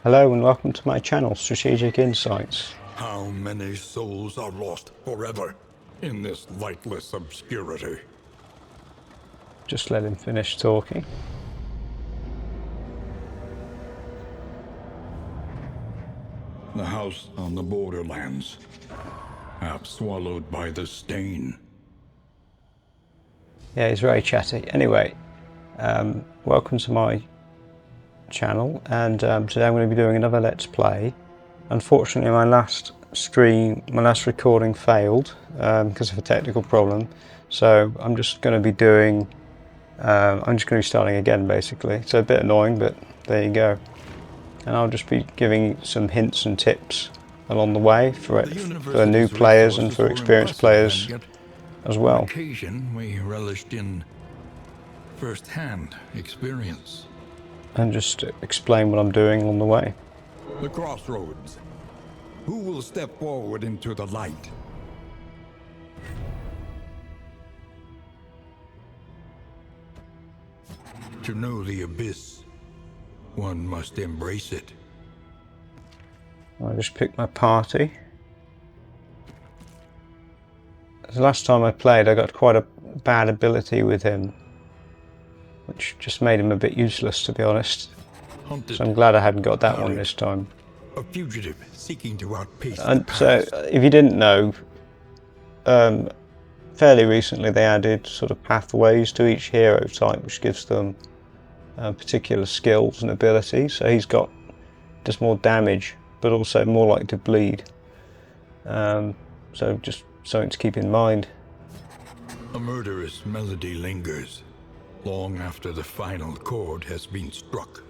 Hello and welcome to my channel, Strategic Insights. How many souls are lost forever in this lightless obscurity? Just let him finish talking. The house on the borderlands, half swallowed by the stain. Yeah, he's very chatty. Anyway, welcome to my channel, and today I'm going to be doing another Let's Play. Unfortunately, my last recording failed because of a technical problem, so I'm just going to be doing, starting again basically. So a bit annoying, but there you go. And I'll just be giving some hints and tips along the way for new players and for experienced players as well. On occasion, we relished in first-hand experience. And just explain what I'm doing along the way. The crossroads. Who will step forward into the light? To know the abyss, one must embrace it. I just picked my party. The last time I played, I got quite a bad ability with him, which just made him a bit useless, to be honest. Hunted, so I'm glad I hadn't got that one this time. A fugitive seeking to outpace And the so, past. if you didn't know, fairly recently they added sort of pathways to each hero type, which gives them particular skills and abilities. So he's got just more damage, but also more likely to bleed. So just something to keep in mind. A murderous melody lingers, long after the final chord has been struck.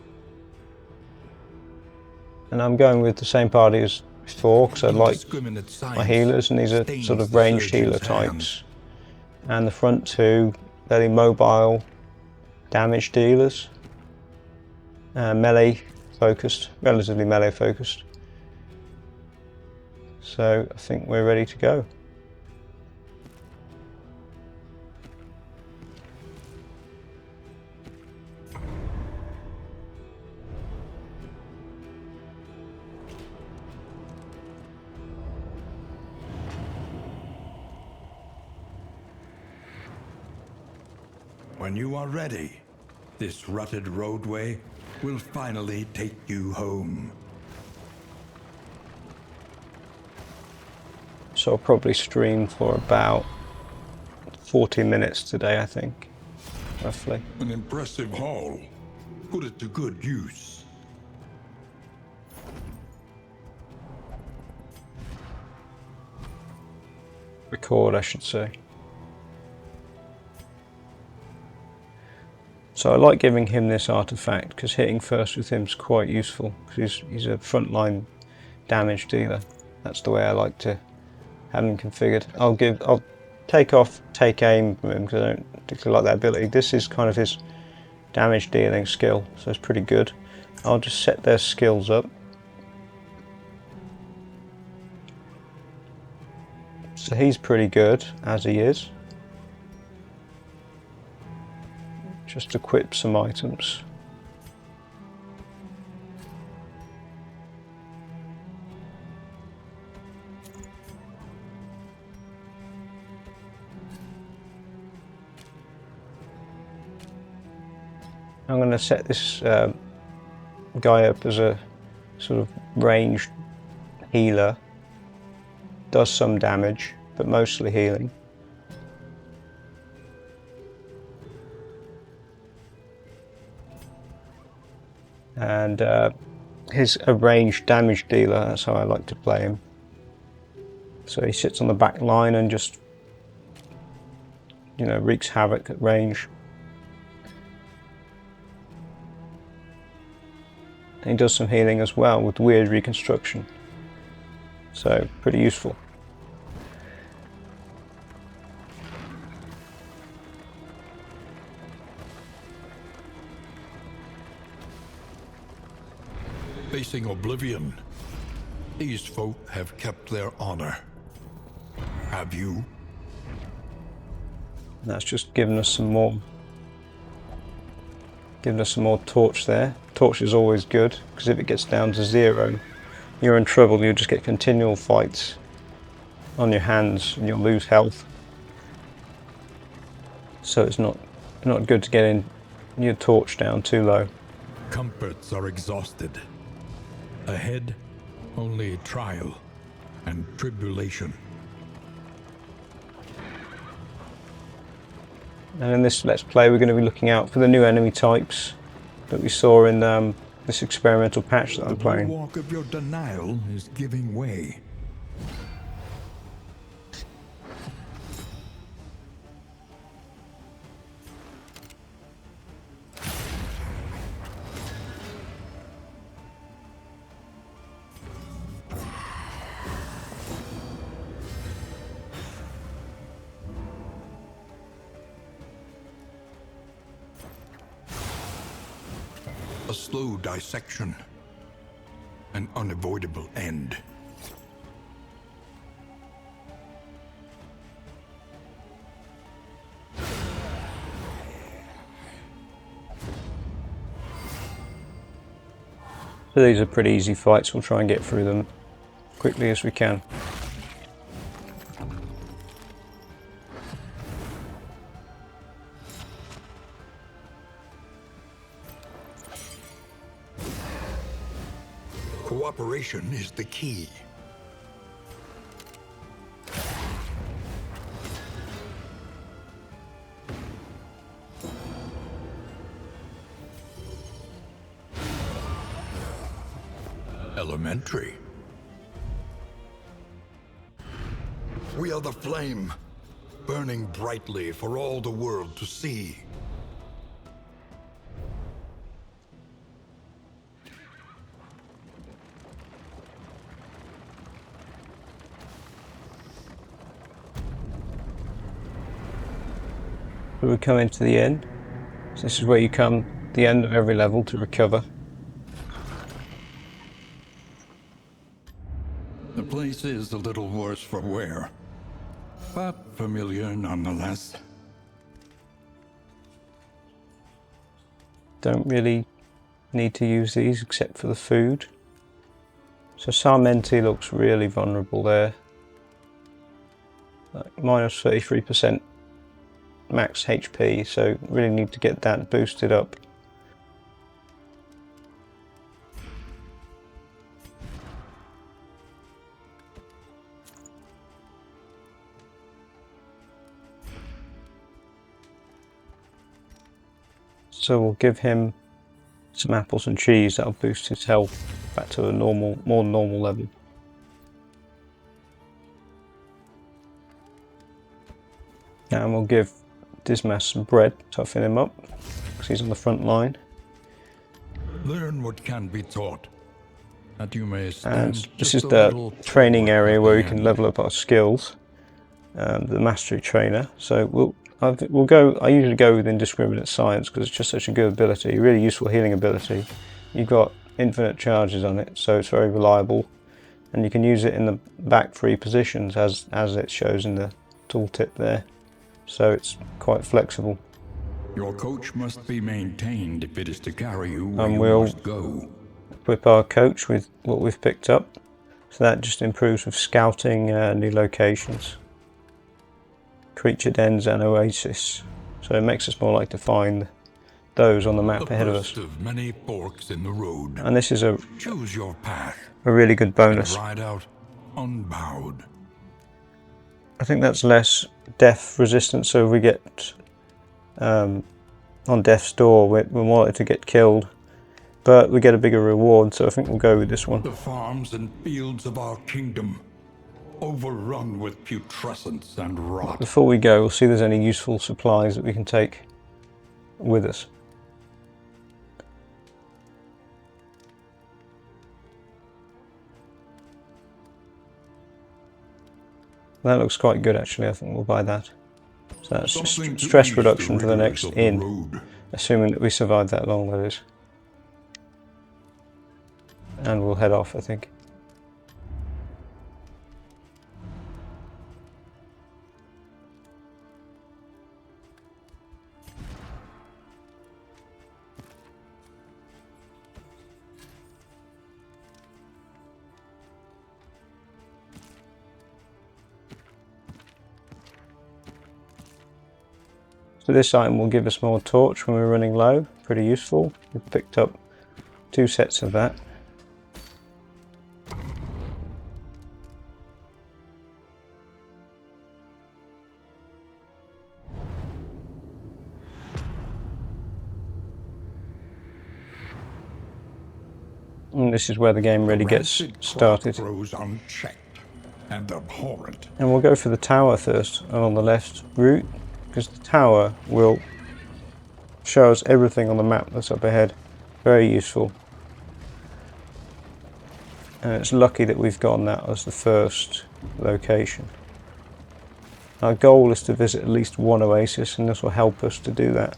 And I'm going with the same party as before, because I like my healers, and these are sort of ranged healer types. And the front two, fairly mobile damage dealers. Melee focused, relatively melee focused. So I think we're ready to go. When you are ready, this rutted roadway will finally take you home. So I'll probably stream for about 40 minutes today, I think, roughly. An impressive haul. Put it to good use. Record, I should say. So I like giving him this artifact because hitting first with him is quite useful, because he's a frontline damage dealer. That's the way I like to have him configured. I'll take aim from him because I don't particularly like that ability. This is kind of his damage dealing skill, so it's pretty good. I'll just set their skills up. So he's pretty good as he is. Just equip some items. I'm going to set this guy up as a sort of ranged healer. Does some damage, but mostly healing. And he's a ranged damage dealer, that's how I like to play him. So he sits on the back line and just, wreaks havoc at range. And he does some healing as well with weird reconstruction. So pretty useful. Facing oblivion, these folk have kept their honor. Have you? And that's just given us some more torch there. torch is always good, because if it gets down to 0, you're in trouble. You'll just get continual fights on your hands and you'll lose health. So it's not good to get your torch down too low. Comforts are exhausted. Ahead, only trial and tribulation. And in this Let's Play, we're going to be looking out for the new enemy types that we saw in this experimental patch that I'm playing. The walk of your denial is giving way. A slow dissection, an unavoidable end. So these are pretty easy fights. We'll try and get through them quickly as we can. Cooperation is the key. Elementary. We are the flame, burning brightly for all the world to see. So we're coming to the end. So this is where you come the end of every level to recover. The place is a little worse for wear, but familiar nonetheless. Don't really need to use these except for the food. So Sarmenti looks really vulnerable there. Like minus 33% max HP, so really need to get that boosted up. So we'll give him some apples and cheese. That'll boost his health back to a more normal level. And we'll give Dismas some bread, toughen him up, because he's on the front line. Learn what can be taught, that you may stand. And this is the training area where we can level up our skills. The mastery trainer. So we'll go. I usually go with indiscriminate science because it's just such a good ability, really useful healing ability. You've got infinite charges on it, so it's very reliable, and you can use it in the back 3 positions as it shows in the tooltip there. So it's quite flexible. Your coach must be maintained if it is to carry you where And you we'll must go. equip our coach with what we've picked up. So that just improves with scouting new locations, creature dens and oasis. So it makes us more likely to find those on the map ahead of us. The first of many forks in the road. And this is a Choose your path really good and bonus. ride out unbowed. I think that's less death resistance, so if we get on death's door, we're more likely to get killed, but we get a bigger reward, so I think we'll go with this one. The farms and fields of our kingdom, overrun with putrescence and rot. Before we go, we'll see if there's any useful supplies that we can take with us. That looks quite good actually, I think we'll buy that. So that's just stress reduction for the next inn, assuming that we survive that long, that is. And we'll head off, I think. So this item will give us more torch when we're running low, pretty useful. We've picked up 2 sets of that. And this is where the game really gets started. Grows unchecked and abhorrent. And we'll go for the tower first along the left route, because the tower will show us everything on the map that's up ahead. Very useful. And it's lucky that we've gotten that as the first location. Our goal is to visit at least one oasis, and this will help us to do that.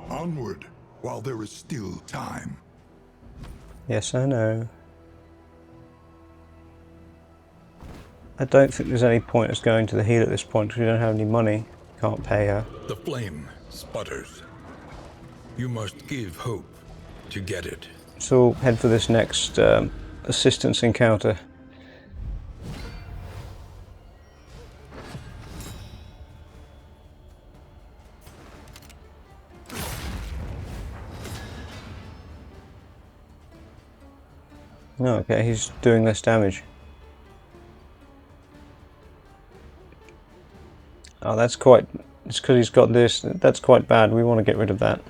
Onward, while there is still time. Yes, I know. I don't think there's any point us going to the healer at this point because we don't have any money. Can't pay her. The flame sputters. You must give hope to get it. So we'll head for this next assistance encounter. Oh, okay, he's doing less damage. Oh, that's quite... It's because he's got this. That's quite bad. We want to get rid of that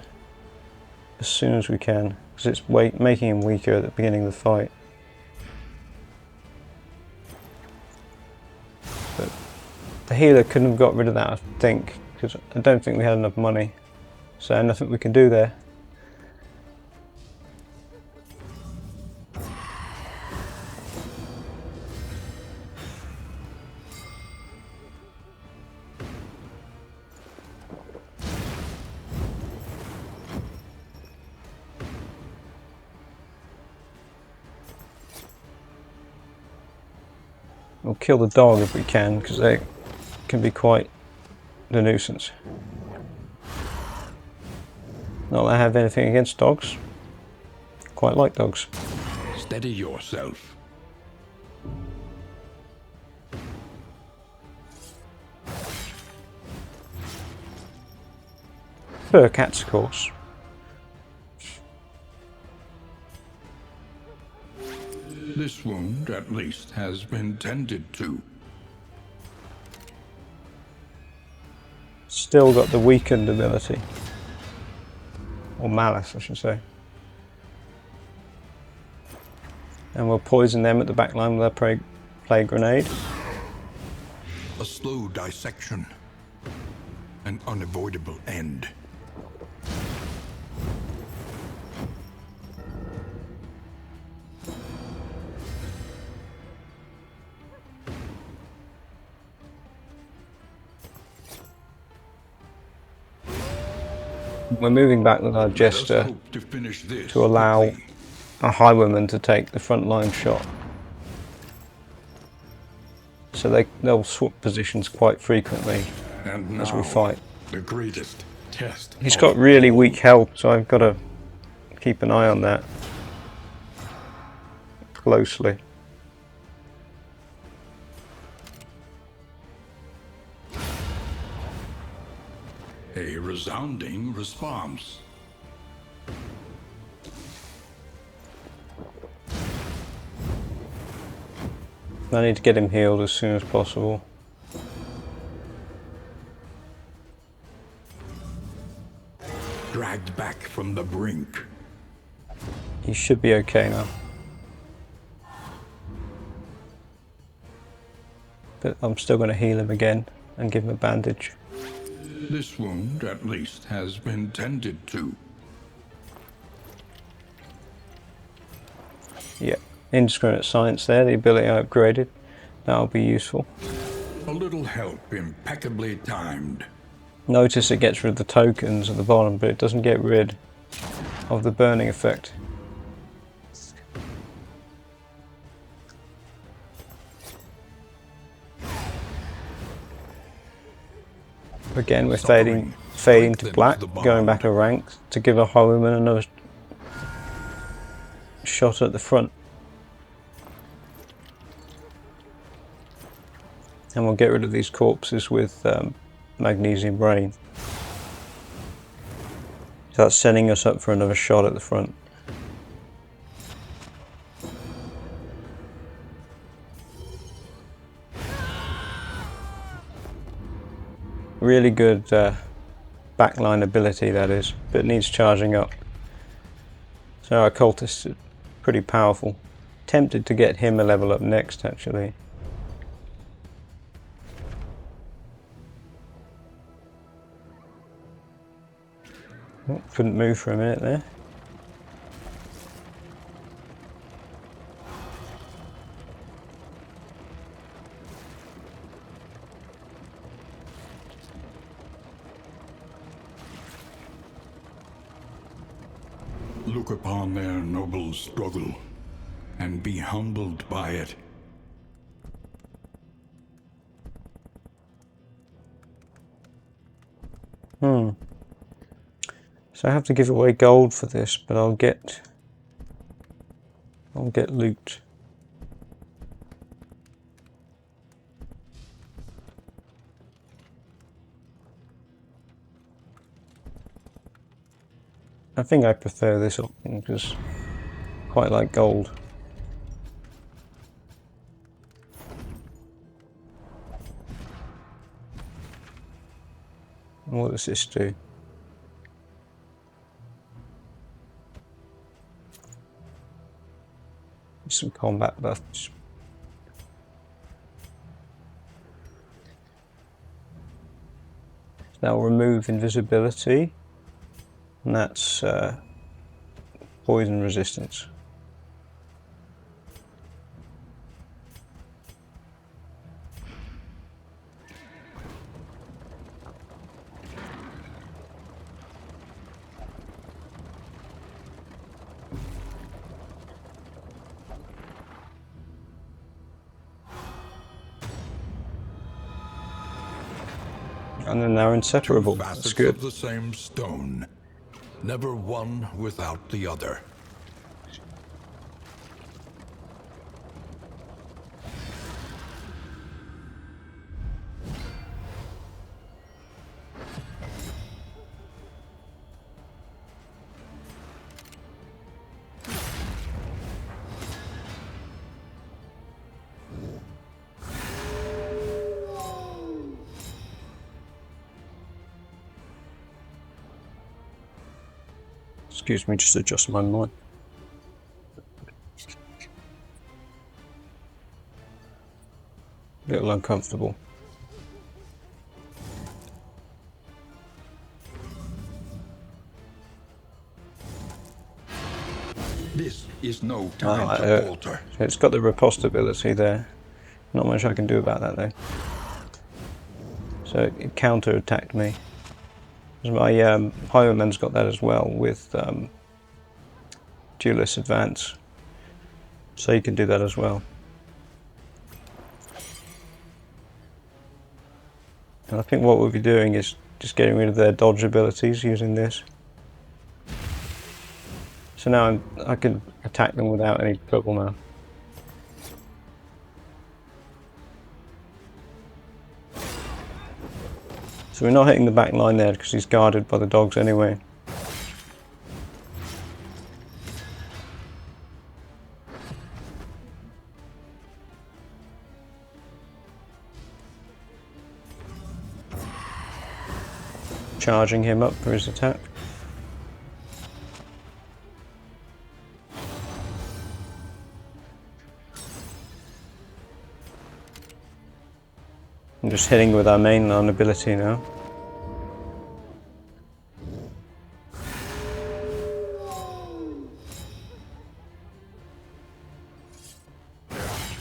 as soon as we can, because it's making him weaker at the beginning of the fight. But the healer couldn't have got rid of that, I think, because I don't think we had enough money. So nothing we can do there. We'll kill the dog if we can, because they can be quite the nuisance. Not that I have anything against dogs. Quite like dogs. Steady yourself. Fur cats, of course. This wound, at least, has been tended to. Still got the weakened ability. Or malice, I should say. And we'll poison them at the back line with our plague grenade. A slow dissection. An unavoidable end. We're moving back with our jester to allow our highwaymen to take the front line shot. So they'll swap positions quite frequently as we fight. The greatest test. He's got really weak health, so I've got to keep an eye on that closely. A resounding response. I need to get him healed as soon as possible. Dragged back from the brink. He should be okay now. But I'm still going to heal him again and give him a bandage. This wound, at least, has been tended to. Yeah, indiscriminate science there, the ability I upgraded. That'll be useful. A little help impeccably timed. Notice it gets rid of the tokens at the bottom, but it doesn't get rid of the burning effect. Again, we're Suffering fading to strengthens black, the going back a bond. rank to give a highwayman another shot at the front. And we'll get rid of these corpses with magnesium brain. So that's setting us up for another shot at the front. Really good backline ability, that is, but it needs charging up. So our cultist is pretty powerful. Tempted to get him a level up next, actually. Oh, couldn't move for a minute there. Look upon their noble struggle and be humbled by it. So I have to give away gold for this, but I'll get loot. I think I prefer this option because I quite like gold. And what does this do? Some combat buffs. Now remove invisibility, and that's poison resistance. And then they're inseparable. Two That's facets good. of the same stone, never one without the other. Excuse me, just adjust my mic. A little uncomfortable. This is no time to falter. It's got the riposte ability there. Not much I can do about that though. So it counter-attacked me. My highwayman's got that as well with Duelist Advance. So you can do that as well. And I think what we'll be doing is just getting rid of their dodge abilities using this. So now I can attack them without any trouble now. So we're not hitting the back line there because he's guarded by the dogs anyway. Charging him up for his attack. I'm just hitting with our mainline ability now.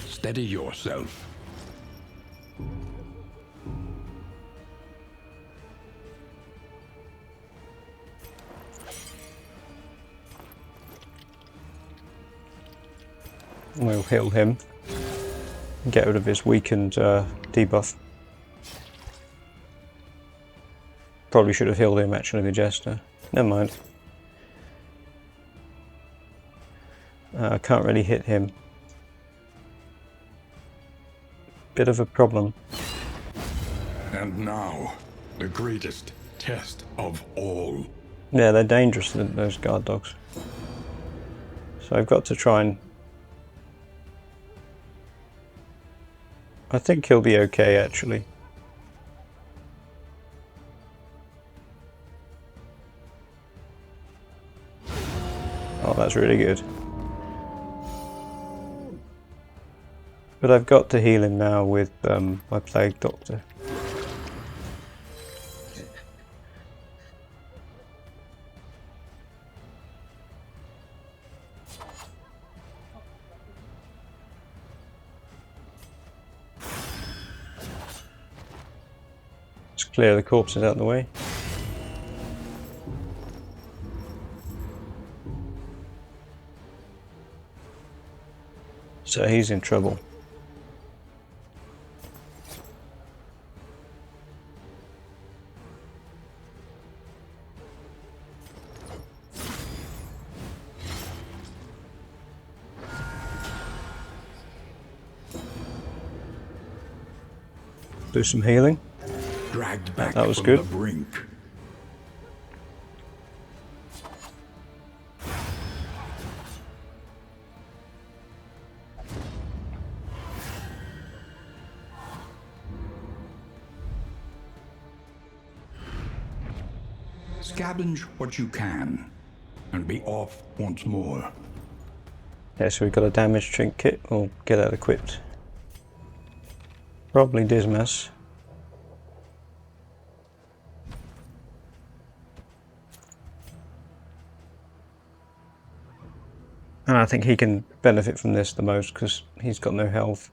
Steady yourself. We'll heal him and get rid of his weakened debuff. Probably should have healed him actually, the Jester. Never mind. I can't really hit him. Bit of a problem. And now, the greatest test of all. Yeah, they're dangerous, those guard dogs. So I've got to try and... I think he'll be okay, actually. Oh, that's really good. But I've got to heal him now with my Plague Doctor. Let's clear the corpses out of the way. So he's in trouble. Do some healing. Dragged back That was from good. the brink. Scavenge what you can, and be off once more. Yeah, so we've got a damage trinket. We'll get that equipped. Probably Dismas. And I think he can benefit from this the most because he's got no health.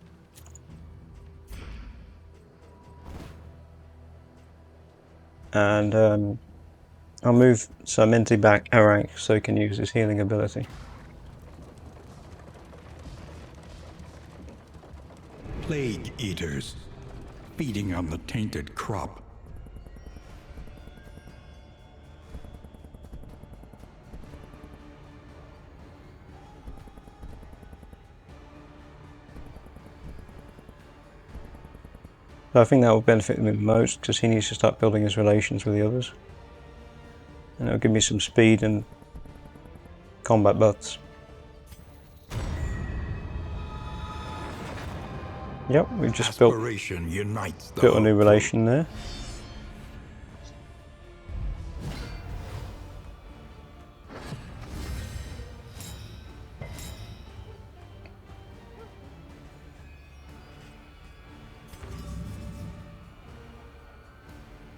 And I'll move Sarmenti back a rank so he can use his healing ability. Plague eaters, feeding on the tainted crop. So I think that will benefit me the most because he needs to start building his relations with the others. And it'll give me some speed and combat buffs. Yep, we've just built Unites the a new hopeful. relation there.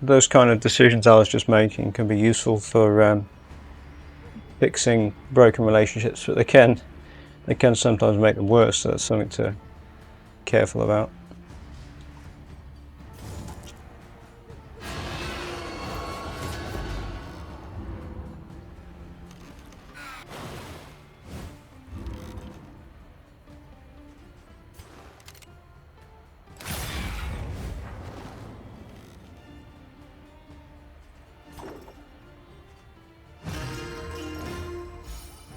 Those kind of decisions I was just making can be useful for fixing broken relationships, but they can sometimes make them worse, so that's something to be careful about.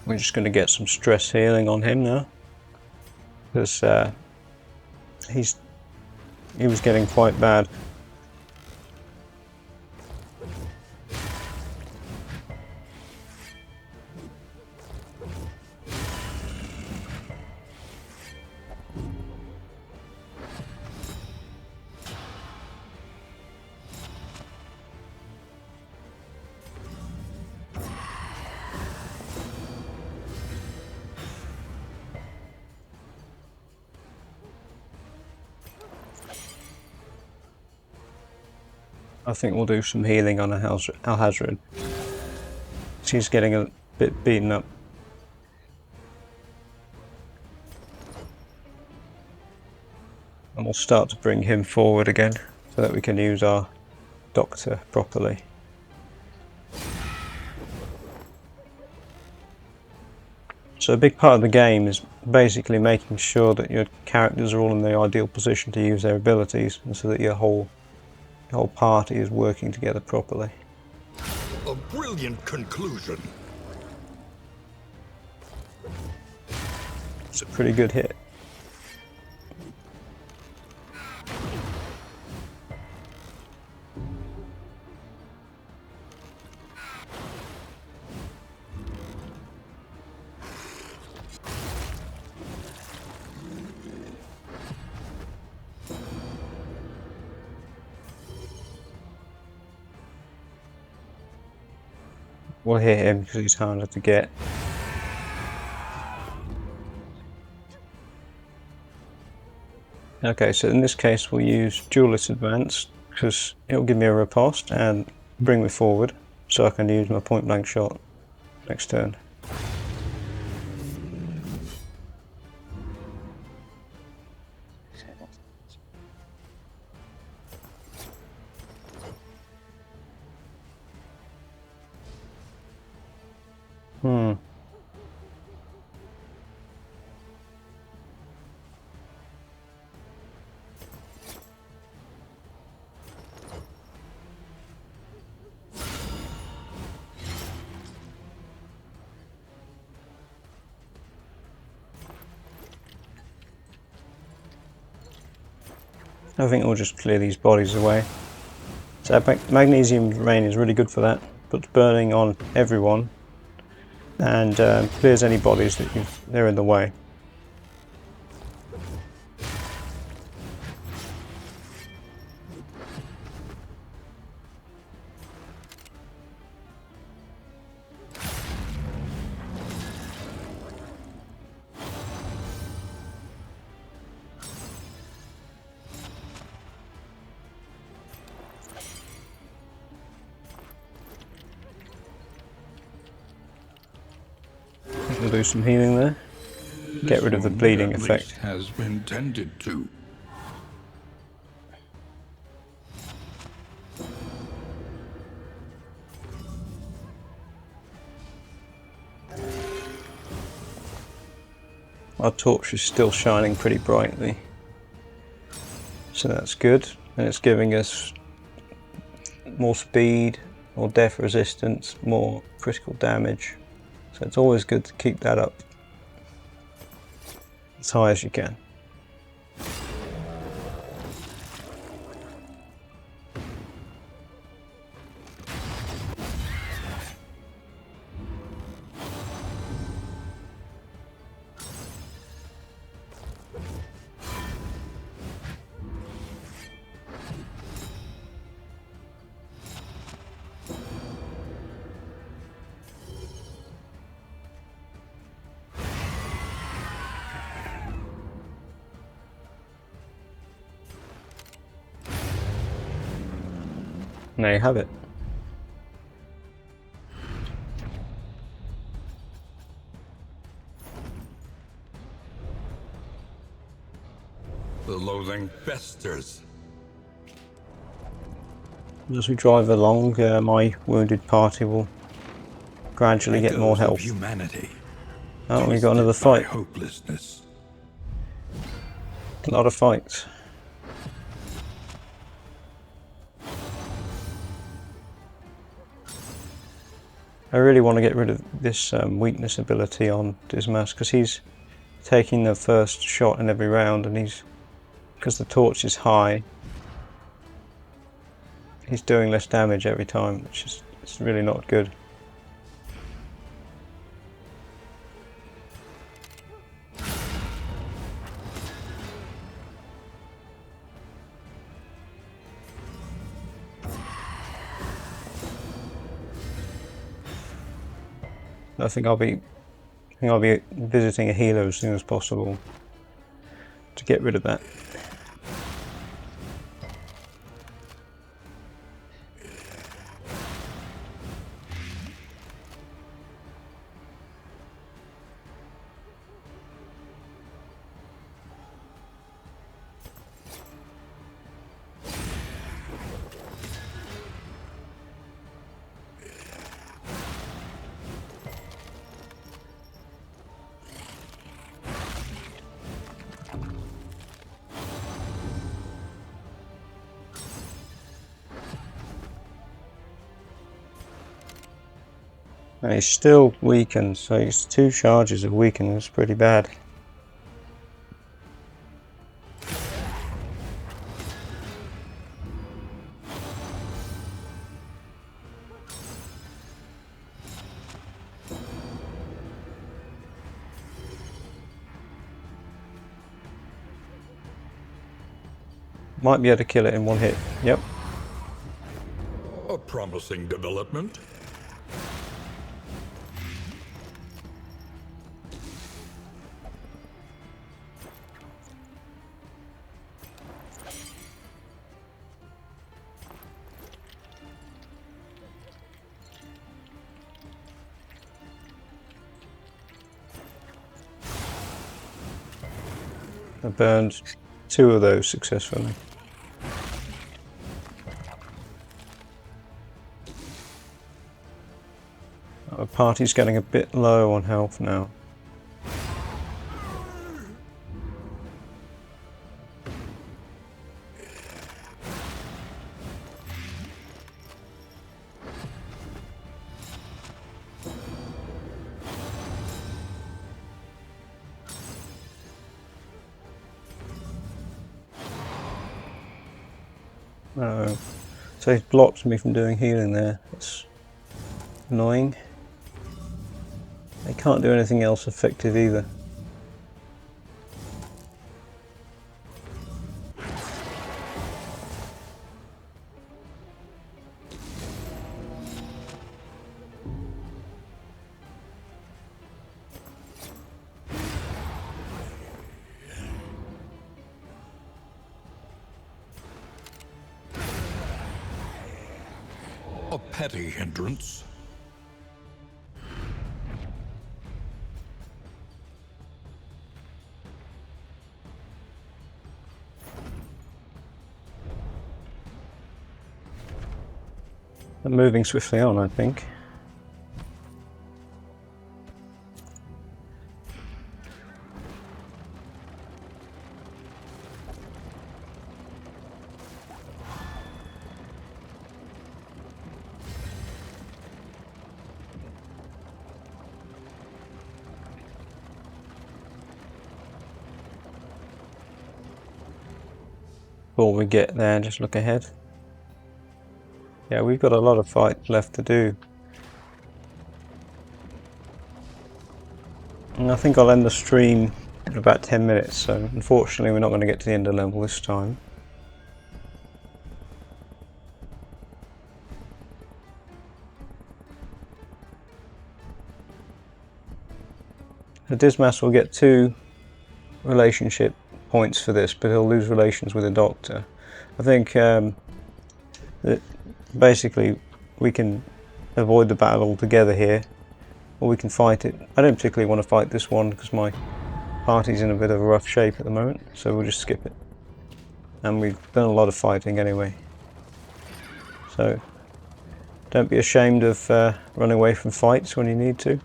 We're just going to get some stress healing on him now, because he was getting quite bad. I think we'll do some healing on Alhazred. She's getting a bit beaten up. And we'll start to bring him forward again so that we can use our doctor properly. So a big part of the game is basically making sure that your characters are all in the ideal position to use their abilities, and so that your whole the whole party is working together properly. A brilliant conclusion. It's a pretty good hit. We'll hit him because he's harder to get. Okay, so in this case we'll use Duelist Advance because it'll give me a riposte and bring me forward so I can use my point blank shot next turn. I think we'll just clear these bodies away. So Magnesium Rain is really good for that. Puts burning on everyone and clears any bodies that they're in the way. We'll do some healing there. Get rid of the bleeding effect. Has been tended to. Our torch is still shining pretty brightly, so that's good, and it's giving us more speed, more death resistance, more critical damage, so it's always good to keep that up as high as you can. And there you have it. The loathing festers. As we drive along, my wounded party will gradually get more Echoes of health. Humanity. Oh, we got another Twisted by fight. hopelessness. A lot of fights. I really want to get rid of this weakness ability on Dismas because he's taking the first shot in every round, and because the torch is high, he's doing less damage every time, which is it's really not good. I think I'll be visiting a healer as soon as possible to get rid of that. And he's still weakened, so it's 2 charges of weakening. It's pretty bad. Might be able to kill it in 1 hit. Yep. A promising development. I burned 2 of those successfully. Our party's getting a bit low on health now. So he's blocked me from doing healing there. That's annoying. They can't do anything else effective either. A petty hindrance. I'm moving swiftly on, I think. Before we get there, just look ahead. Yeah, we've got a lot of fight left to do. And I think I'll end the stream in about 10 minutes, so unfortunately we're not going to get to the end of the level this time. The Dismas will get 2 relationship points for this, but he'll lose relations with the Doctor. I think that basically we can avoid the battle altogether here, or we can fight it. I don't particularly want to fight this one because my party's in a bit of a rough shape at the moment, so we'll just skip it. And we've done a lot of fighting anyway. So don't be ashamed of running away from fights when you need to.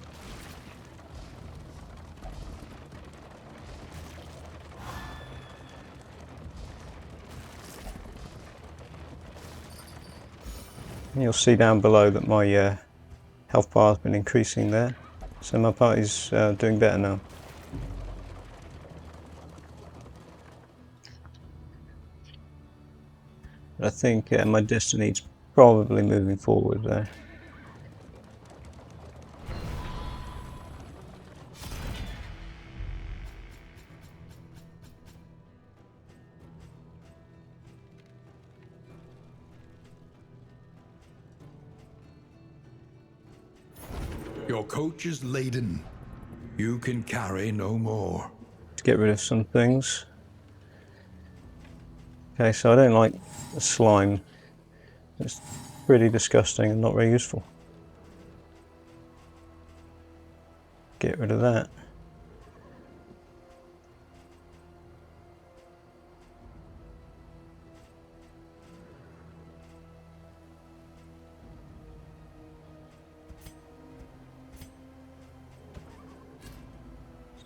And you'll see down below that my health bar has been increasing there, so my party's doing better now. But I think my destiny's probably moving forward there. Your coach is laden. You can carry no more. To get rid of some things. Okay, so I don't like the slime. It's pretty disgusting and not very useful. Get rid of that.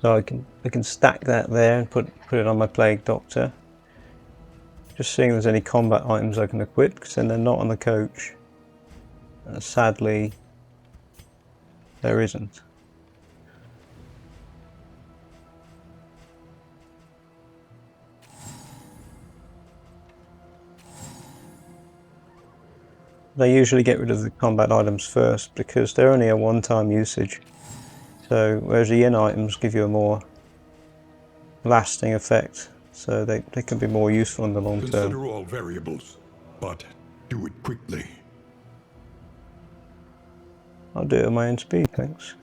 So I can stack that there and put it on my Plague Doctor. Just seeing if there's any combat items I can equip, because then they're not on the coach. Sadly, there isn't. They usually get rid of the combat items first because they're only a one-time usage. So whereas the in items give you a more lasting effect, so they can be more useful in the long term. Consider all variables, but do it quickly. I'll do it at my own speed, thanks.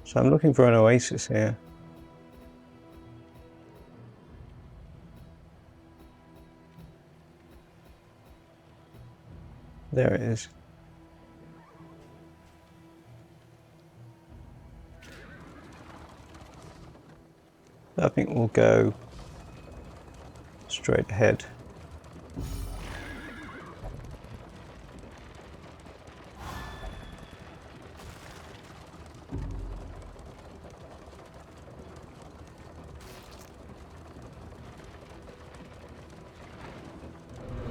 So I'm looking for an oasis here. There it is. I think we'll go straight ahead.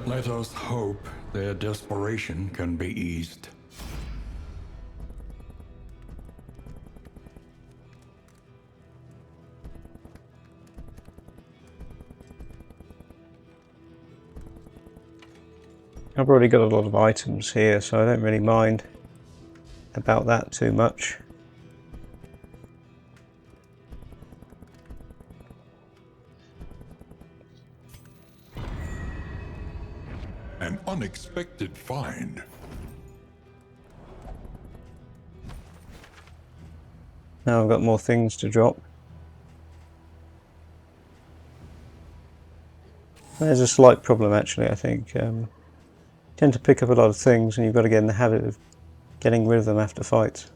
Let us hope their desperation can be eased. I've already got a lot of items here, so I don't really mind about that too much. An unexpected find. Now I've got more things to drop. There's a slight problem actually, I think. Tend to pick up a lot of things and you've got to get in the habit of getting rid of them after fights.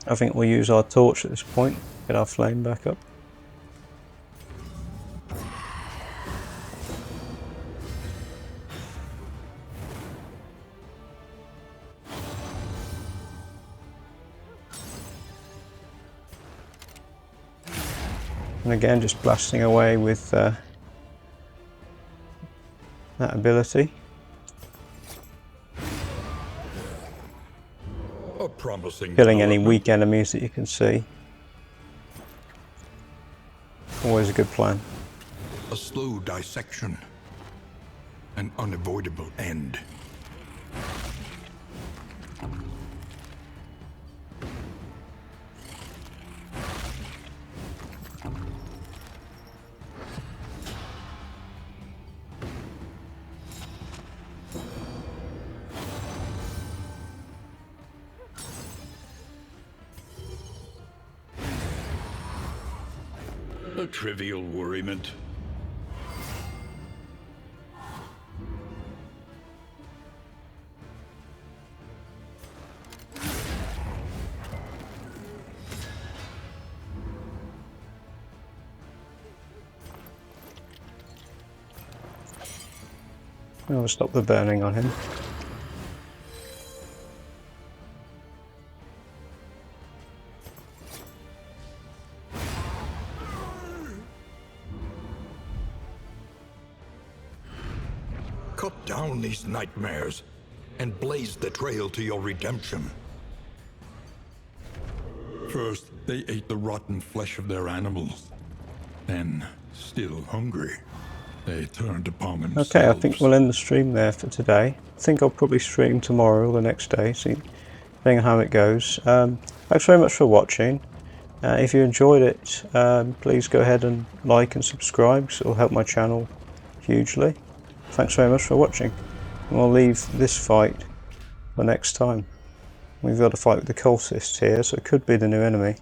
I think we'll use our torch at this point, get our flame back up. And again, just blasting away with that ability. A promising Killing any development. weak enemies that you can see. Always a good plan. A slow dissection. An unavoidable end. A trivial worriment. I'll stop the burning on him. Cut down these nightmares and blaze the trail to your redemption. First, they ate the rotten flesh of their animals. Then, still hungry, they turned upon themselves. Okay, I think we'll end the stream there for today. I think I'll probably stream tomorrow or the next day, see, depending on how it goes. Thanks very much for watching. If you enjoyed it, please go ahead and like and subscribe, because it will help my channel hugely. Thanks very much for watching. And we'll leave this fight for next time. We've got a fight with the Cultist here, so it could be the new enemy.